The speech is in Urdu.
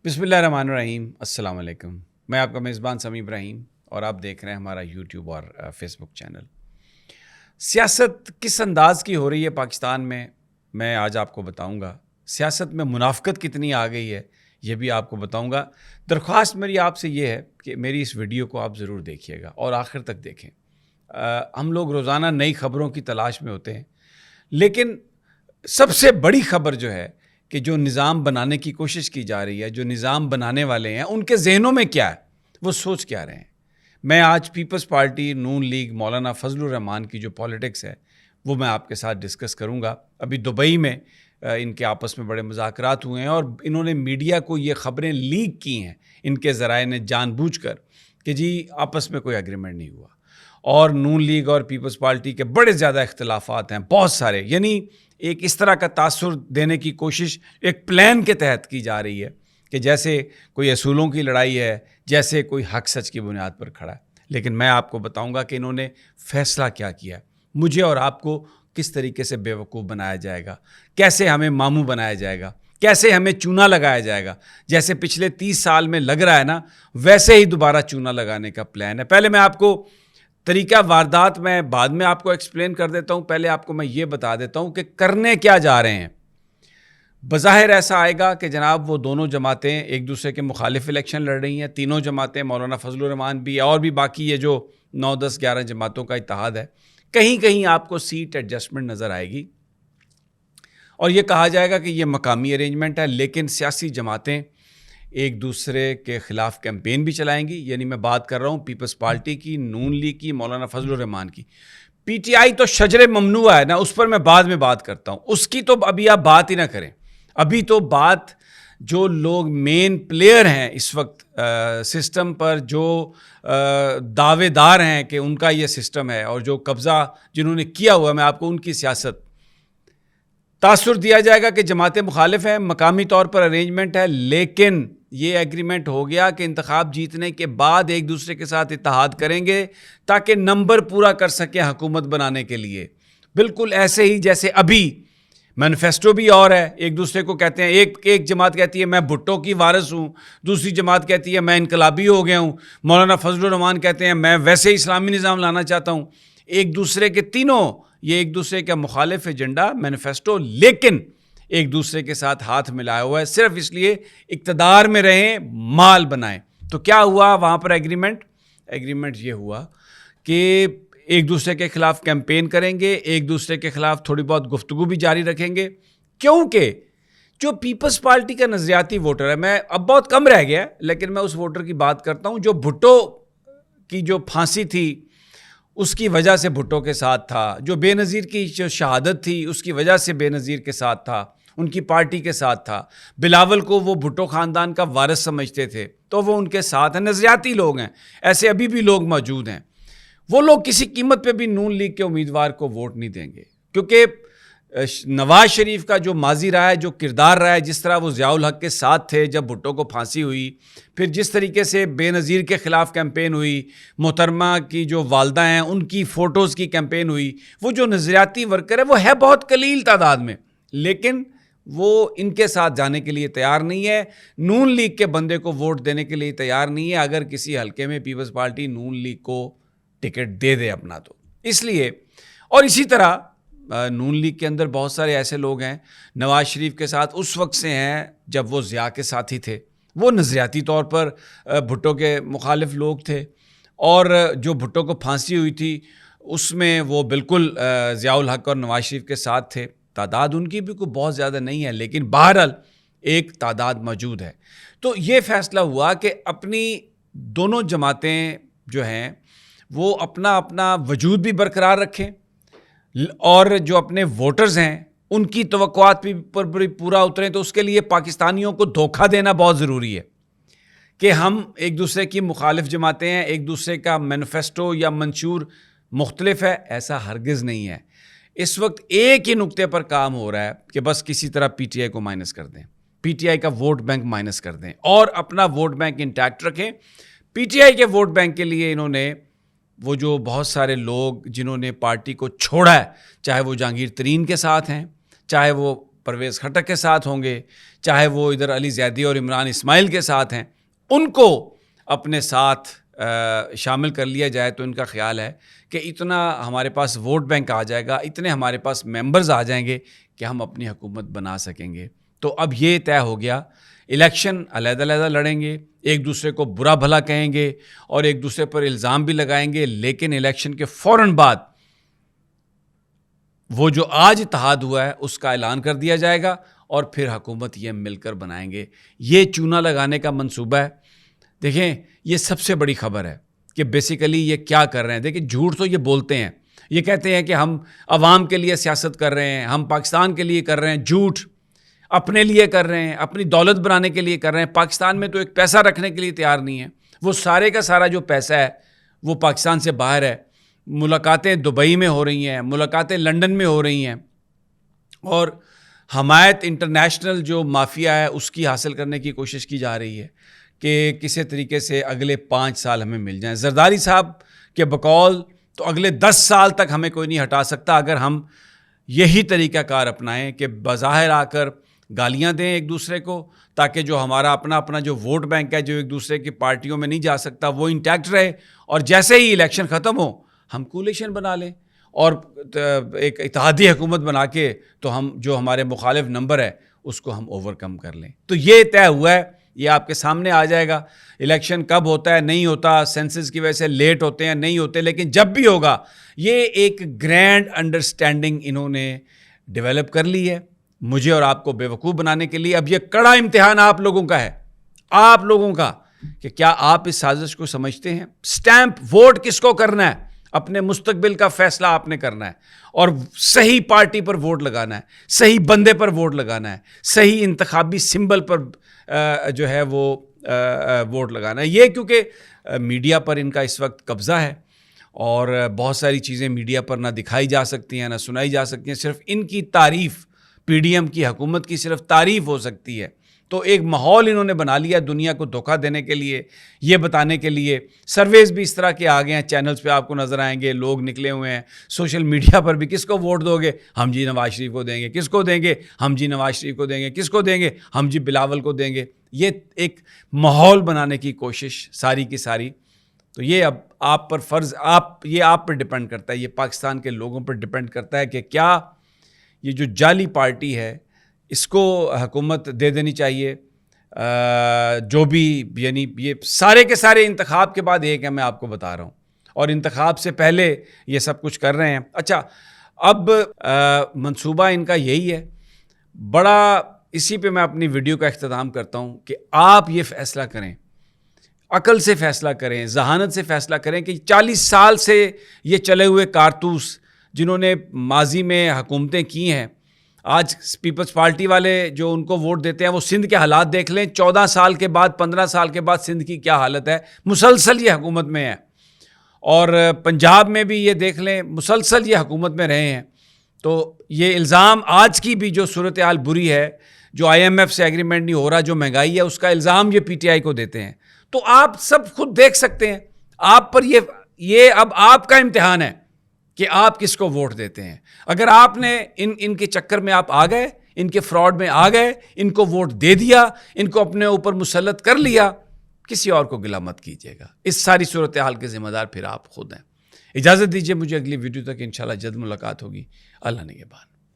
بسم اللہ الرحمن الرحیم۔ السلام علیکم، میں آپ کا میزبان سمیع ابراہیم اور آپ دیکھ رہے ہیں ہمارا یوٹیوب اور فیس بک چینل۔ سیاست کس انداز کی ہو رہی ہے پاکستان میں آج آپ کو بتاؤں گا۔ سیاست میں منافقت کتنی آ گئی ہے یہ بھی آپ کو بتاؤں گا۔ درخواست میری آپ سے یہ ہے کہ میری اس ویڈیو کو آپ ضرور دیکھیے گا اور آخر تک دیکھیں۔ ہم لوگ روزانہ نئی خبروں کی تلاش میں ہوتے ہیں، لیکن سب سے بڑی خبر جو ہے کہ جو نظام بنانے کی کوشش کی جا رہی ہے، جو نظام بنانے والے ہیں ان کے ذہنوں میں کیا ہے، وہ سوچ کیا رہے ہیں۔ میں آج پیپلز پارٹی، نون لیگ، مولانا فضل الرحمان کی جو پالیٹکس ہے وہ میں آپ کے ساتھ ڈسکس کروں گا۔ ابھی دبئی میں ان کے آپس میں بڑے مذاکرات ہوئے ہیں اور انہوں نے میڈیا کو یہ خبریں لیک کی ہیں، ان کے ذرائع نے جان بوجھ کر، کہ جی آپس میں کوئی ایگریمنٹ نہیں ہوا اور نون لیگ اور پیپلز پارٹی کے بڑے زیادہ اختلافات ہیں، بہت سارے۔ یعنی ایک اس طرح کا تاثر دینے کی کوشش ایک پلان کے تحت کی جا رہی ہے کہ جیسے کوئی اصولوں کی لڑائی ہے، جیسے کوئی حق سچ کی بنیاد پر کھڑا ہے۔ لیکن میں آپ کو بتاؤں گا کہ انہوں نے فیصلہ کیا کیا ہے، مجھے اور آپ کو کس طریقے سے بیوقوف بنایا جائے گا، کیسے ہمیں ماموں بنایا جائے گا، کیسے ہمیں چونا لگایا جائے گا۔ جیسے پچھلے 30 سال میں لگ رہا ہے نا، ویسے ہی دوبارہ چونا لگانے کا پلان ہے۔ پہلے میں آپ کو طریقہ واردات میں بعد میں آپ کو ایکسپلین کر دیتا ہوں، پہلے آپ کو میں یہ بتا دیتا ہوں کہ کرنے کیا جا رہے ہیں۔ بظاہر ایسا آئے گا کہ جناب وہ دونوں جماعتیں ایک دوسرے کے مخالف الیکشن لڑ رہی ہیں، تینوں جماعتیں، مولانا فضل الرحمان بھی اور بھی باقی یہ جو 9، 10، 11 جماعتوں کا اتحاد ہے۔ کہیں کہیں آپ کو سیٹ ایڈجسٹمنٹ نظر آئے گی اور یہ کہا جائے گا کہ یہ مقامی ارینجمنٹ ہے، لیکن سیاسی جماعتیں ایک دوسرے کے خلاف کیمپین بھی چلائیں گی۔ یعنی میں بات کر رہا ہوں پیپلز پارٹی کی، نون لیگ کی، مولانا فضل الرحمان کی۔ پی ٹی آئی تو شجر ممنوع ہے نا، اس پر میں بعد میں بات کرتا ہوں، اس کی تو ابھی آپ بات ہی نہ کریں۔ ابھی تو بات جو لوگ مین پلیئر ہیں اس وقت سسٹم پر، جو دعوے دار ہیں کہ ان کا یہ سسٹم ہے اور جو قبضہ جنہوں نے کیا ہوا ہے، میں آپ کو ان کی سیاست تاثر دیا جائے گا کہ جماعتیں مخالف ہیں، مقامی طور پر ارینجمنٹ ہے، لیکن یہ ایگریمنٹ ہو گیا کہ انتخاب جیتنے کے بعد ایک دوسرے کے ساتھ اتحاد کریں گے تاکہ نمبر پورا کر سکیں حکومت بنانے کے لیے۔ بالکل ایسے ہی جیسے ابھی مینیفیسٹو بھی اور ہے، ایک دوسرے کو کہتے ہیں، ایک جماعت کہتی ہے میں بھٹو کی وارث ہوں، دوسری جماعت کہتی ہے میں انقلابی ہو گیا ہوں، مولانا فضل الرحمان کہتے ہیں میں ویسے اسلامی نظام لانا چاہتا ہوں۔ ایک دوسرے کے تینوں یہ ایک دوسرے کا مخالف ایجنڈا مینیفیسٹو، لیکن ایک دوسرے کے ساتھ ہاتھ ملایا ہوا ہے، صرف اس لیے اقتدار میں رہیں، مال بنائیں۔ تو کیا ہوا وہاں پر ایگریمنٹ یہ ہوا کہ ایک دوسرے کے خلاف کیمپین کریں گے، ایک دوسرے کے خلاف تھوڑی بہت گفتگو بھی جاری رکھیں گے، کیونکہ جو پیپلز پارٹی کا نظریاتی ووٹر ہے، میں اب بہت کم رہ گیا لیکن میں اس ووٹر کی بات کرتا ہوں جو بھٹو کی جو پھانسی تھی اس کی وجہ سے بھٹو کے ساتھ تھا، جو بے نظیر کی جو شہادت تھی اس کی وجہ سے بے نظیر کے ساتھ تھا، ان کی پارٹی کے ساتھ تھا، بلاول کو وہ بھٹو خاندان کا وارث سمجھتے تھے تو وہ ان کے ساتھ ہیں۔ نظریاتی لوگ ہیں، ایسے ابھی بھی لوگ موجود ہیں۔ وہ لوگ کسی قیمت پہ بھی نون لیگ کے امیدوار کو ووٹ نہیں دیں گے، کیونکہ نواز شریف کا جو ماضی رہا ہے، جو کردار رہا ہے، جس طرح وہ ضیاء الحق کے ساتھ تھے جب بھٹو کو پھانسی ہوئی، پھر جس طریقے سے بے نظیر کے خلاف کیمپین ہوئی، محترمہ کی جو والدہ ہیں ان کی فوٹوز کی کیمپین ہوئی، وہ جو نظریاتی ورکر ہے وہ ہے بہت قلیل تعداد میں، لیکن وہ ان کے ساتھ جانے کے لیے تیار نہیں ہے، نون لیگ کے بندے کو ووٹ دینے کے لیے تیار نہیں ہے اگر کسی حلقے میں پیپلز پارٹی نون لیگ کو ٹکٹ دے دے اپنا تو۔ اس لیے اور اسی طرح نون لیگ کے اندر بہت سارے ایسے لوگ ہیں نواز شریف کے ساتھ اس وقت سے ہیں جب وہ ضیاء کے ساتھی تھے، وہ نظریاتی طور پر بھٹو کے مخالف لوگ تھے، اور جو بھٹو کو پھانسی ہوئی تھی اس میں وہ بالکل ضیاء الحق اور نواز شریف کے ساتھ تھے۔ تعداد ان کی بھی کوئی بہت زیادہ نہیں ہے، لیکن بہرحال ایک تعداد موجود ہے۔ تو یہ فیصلہ ہوا کہ اپنی دونوں جماعتیں جو ہیں وہ اپنا وجود بھی برقرار رکھیں اور جو اپنے ووٹرز ہیں ان کی توقعات پر بھی پورا اتریں۔ تو اس کے لیے پاکستانیوں کو دھوکہ دینا بہت ضروری ہے کہ ہم ایک دوسرے کی مخالف جماعتیں ہیں، ایک دوسرے کا مینیفیسٹو یا منشور مختلف ہے، ایسا ہرگز نہیں ہے۔ اس وقت ایک ہی نقطے پر کام ہو رہا ہے کہ بس کسی طرح پی ٹی آئی کو مائنس کر دیں، پی ٹی آئی کا ووٹ بینک مائنس کر دیں اور اپنا ووٹ بینک انٹیکٹ رکھیں۔ پی ٹی آئی کے ووٹ بینک کے لیے انہوں نے وہ جو بہت سارے لوگ جنہوں نے پارٹی کو چھوڑا ہے، چاہے وہ جہانگیر ترین کے ساتھ ہیں، چاہے وہ پرویز خٹک کے ساتھ ہوں گے، چاہے وہ ادھر علی زیدی اور عمران اسماعیل کے ساتھ ہیں، ان کو اپنے ساتھ شامل کر لیا جائے تو ان کا خیال ہے کہ اتنا ہمارے پاس ووٹ بینک آ جائے گا، اتنے ہمارے پاس ممبرز آ جائیں گے کہ ہم اپنی حکومت بنا سکیں گے۔ تو اب یہ طے ہو گیا، الیکشن علیحدہ علیحدہ لڑیں گے، ایک دوسرے کو برا بھلا کہیں گے اور ایک دوسرے پر الزام بھی لگائیں گے، لیکن الیکشن کے فوراً بعد وہ جو آج اتحاد ہوا ہے اس کا اعلان کر دیا جائے گا اور پھر حکومت یہ مل کر بنائیں گے۔ یہ چونا لگانے کا منصوبہ ہے۔ دیکھیں یہ سب سے بڑی خبر ہے کہ بیسیکلی یہ کیا کر رہے ہیں۔ دیکھیں جھوٹ تو یہ بولتے ہیں، یہ کہتے ہیں کہ ہم عوام کے لیے سیاست کر رہے ہیں، ہم پاکستان کے لیے کر رہے ہیں، جھوٹ، اپنے لیے کر رہے ہیں، اپنی دولت بنانے کے لیے کر رہے ہیں۔ پاکستان میں تو ایک پیسہ رکھنے کے لیے تیار نہیں ہے، وہ سارے کا سارا جو پیسہ ہے وہ پاکستان سے باہر ہے۔ ملاقاتیں دبئی میں ہو رہی ہیں، ملاقاتیں لندن میں ہو رہی ہیں، اور حمایت انٹرنیشنل جو مافیا ہے اس کی حاصل کرنے کی کوشش کی جا رہی ہے کہ کسی طریقے سے اگلے 5 سال ہمیں مل جائیں۔ زرداری صاحب کے بقول تو اگلے 10 سال تک ہمیں کوئی نہیں ہٹا سکتا اگر ہم یہی طریقہ کار اپنائیں کہ بظاہر آ کر گالیاں دیں ایک دوسرے کو، تاکہ جو ہمارا اپنا جو ووٹ بینک ہے جو ایک دوسرے کی پارٹیوں میں نہیں جا سکتا وہ انٹیکٹ رہے، اور جیسے ہی الیکشن ختم ہو ہم کولیشن بنا لیں اور ایک اتحادی حکومت بنا کے تو ہم جو ہمارے مخالف نمبر ہے اس کو ہم اوور کم کر لیں۔ تو یہ طے ہوا ہے، یہ آپ کے سامنے آ جائے گا۔ الیکشن کب ہوتا ہے نہیں ہوتا، سینسس کی وجہ سے لیٹ ہوتے ہیں نہیں ہوتے، لیکن جب بھی ہوگا یہ ایک گرینڈ انڈرسٹینڈنگ انہوں نے ڈیولپ کر لی ہے مجھے اور آپ کو بیوقوف بنانے کے لیے۔ اب یہ کڑا امتحان آپ لوگوں کا ہے، آپ لوگوں کا، کہ کیا آپ اس سازش کو سمجھتے ہیں۔ سٹیمپ ووٹ کس کو کرنا ہے، اپنے مستقبل کا فیصلہ آپ نے کرنا ہے، اور صحیح پارٹی پر ووٹ لگانا ہے، صحیح بندے پر ووٹ لگانا ہے، صحیح انتخابی سمبل پر جو ہے وہ ووٹ لگانا ہے۔ یہ کیونکہ میڈیا پر ان کا اس وقت قبضہ ہے اور بہت ساری چیزیں میڈیا پر نہ دکھائی جا سکتی ہیں نہ سنائی جا سکتی ہیں، صرف ان کی تعریف، پی ڈی ایم کی حکومت کی صرف تعریف ہو سکتی ہے۔ تو ایک ماحول انہوں نے بنا لیا دنیا کو دھوکہ دینے کے لیے، یہ بتانے کے لیے۔ سرویز بھی اس طرح کے آ گئے ہیں، چینلز پہ آپ کو نظر آئیں گے، لوگ نکلے ہوئے ہیں سوشل میڈیا پر بھی، کس کو ووٹ دو گے، ہم جی نواز شریف کو دیں گے، کس کو دیں گے، ہم جی نواز شریف کو دیں گے، کس کو دیں گے، ہم جی بلاول کو دیں گے۔ یہ ایک ماحول بنانے کی کوشش ساری کی ساری۔ تو یہ اب آپ پر فرض، یہ آپ پر ڈیپینڈ کرتا ہے، یہ پاکستان کے لوگوں پر ڈیپینڈ کرتا ہے کہ کیا یہ جو جعلی پارٹی ہے اس کو حکومت دے دینی چاہیے۔ جو بھی یعنی یہ سارے کے سارے انتخاب کے بعد ایک ہے، میں آپ کو بتا رہا ہوں، اور انتخاب سے پہلے یہ سب کچھ کر رہے ہیں۔ اچھا اب منصوبہ ان کا یہی ہے بڑا، اسی پہ میں اپنی ویڈیو کا اختتام کرتا ہوں کہ آپ یہ فیصلہ کریں، عقل سے فیصلہ کریں، ذہانت سے فیصلہ کریں کہ 40 سال سے یہ چلے ہوئے کارتوس جنہوں نے ماضی میں حکومتیں کی ہیں، آج پیپلز پارٹی والے جو ان کو ووٹ دیتے ہیں وہ سندھ کے حالات دیکھ لیں، 14 سال کے بعد 15 سال کے بعد سندھ کی کیا حالت ہے، مسلسل یہ حکومت میں ہے، اور پنجاب میں بھی یہ دیکھ لیں مسلسل یہ حکومت میں رہے ہیں۔ تو یہ الزام آج کی بھی جو صورتحال بری ہے، جو آئی ایم ایف سے ایگریمنٹ نہیں ہو رہا، جو مہنگائی ہے، اس کا الزام یہ پی ٹی آئی کو دیتے ہیں۔ تو آپ سب خود دیکھ سکتے ہیں، آپ پر یہ اب آپ کا امتحان ہے کہ آپ کس کو ووٹ دیتے ہیں۔ اگر آپ نے ان کے چکر میں آپ آ گئے، ان کے فراڈ میں آ گئے، ان کو ووٹ دے دیا، ان کو اپنے اوپر مسلط کر لیا، کسی اور کو گلہ مت کیجیے گا۔ اس ساری صورتحال کے ذمہ دار پھر آپ خود ہیں۔ اجازت دیجیے مجھے، اگلی ویڈیو تک انشاءاللہ جلد ملاقات ہوگی۔ اللہ نگہبان۔